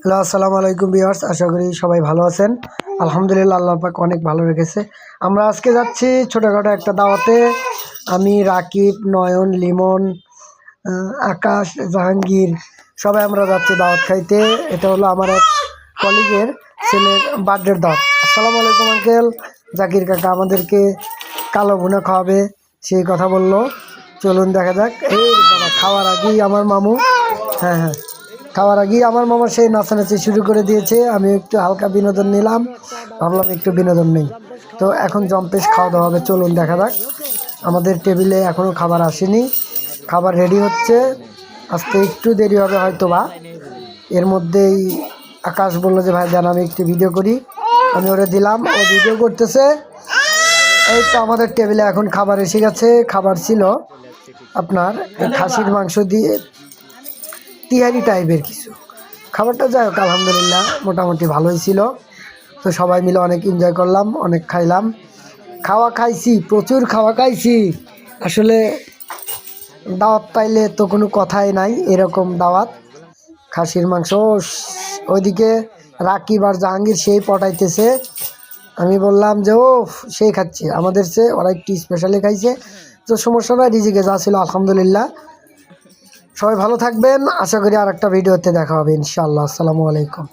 Hello, আসসালামু আলাইকুম viewers. আশা করি সবাই ভালো আছেন। আলহামদুলিল্লাহ, আল্লাহ পাক অনেক ভালো রেখেছে। আমরা আজকে যাচ্ছি ছোটোখাটো একটা দাওয়াতে। আমি, রাকিব, নয়ন, লিমন, আকাশ, জাহাঙ্গীর সবাই আমরা যাচ্ছি দাওয়াত খাইতে। এটা হলো আমার এক কলিগের ছেলের বার্থডের দাওয়াত। আসসালামু আলাইকুম আঙ্কেল। জাকির কাকা আমাদেরকে কালো ভুনা খাওয়াবে, সেই কথা বললো। চলুন দেখা যাক। এই বাবা, খাওয়ার আগেই আমার মামু, হ্যাঁ হ্যাঁ, খাওয়ার আগেই আমার মামা সেই নাচানাচি শুরু করে দিয়েছে। আমি একটু হালকা বিনোদন নিলাম, ভাবলাম একটু বিনোদন নেই। তো এখন জম্পেশ খাওয়া দাওয়া হবে, চলুন দেখা যাক। আমাদের টেবিলে এখনও খাবার আসেনি, খাবার রেডি হচ্ছে, আসতে একটু দেরি হবে হয়তো বা। এর মধ্যেই আকাশ বললো যে ভাই জান আমি একটু ভিডিও করি। আমি ওরে দিলাম, ও ভিডিও করতেছে। এই তো আমাদের টেবিলে এখন খাবার এসে গেছে। খাবার ছিল আপনার খাসির মাংস দিয়ে তিহারি টাইপের কিছু খাবারটা। যাই হোক, আলহামদুলিল্লাহ মোটামুটি ভালোই ছিল। তো সবাই মিলে অনেক এনজয় করলাম, অনেক খাইলাম, খাইছি, প্রচুর খাওয়া খাইছি। আসলে দাওয়াত পাইলে তো কোনো কথাই নাই, এরকম দাওয়াত। খাসির মাংস ওইদিকে রাকিব আর জাহাঙ্গীর সেই পটাইতেছে। আমি বললাম যে ও সেই খাচ্ছে, আমাদের চেয়ে ওরা একটু স্পেশালি খাইছে। তো সমস্যা নয়, রিজিকে যা ছিল আলহামদুলিল্লাহ। সবাই ভালো থাকবেন, আশা করি আর একটা ভিডিওতে দেখা হবে ইনশাআল্লাহ। আসসালামু আলাইকুম।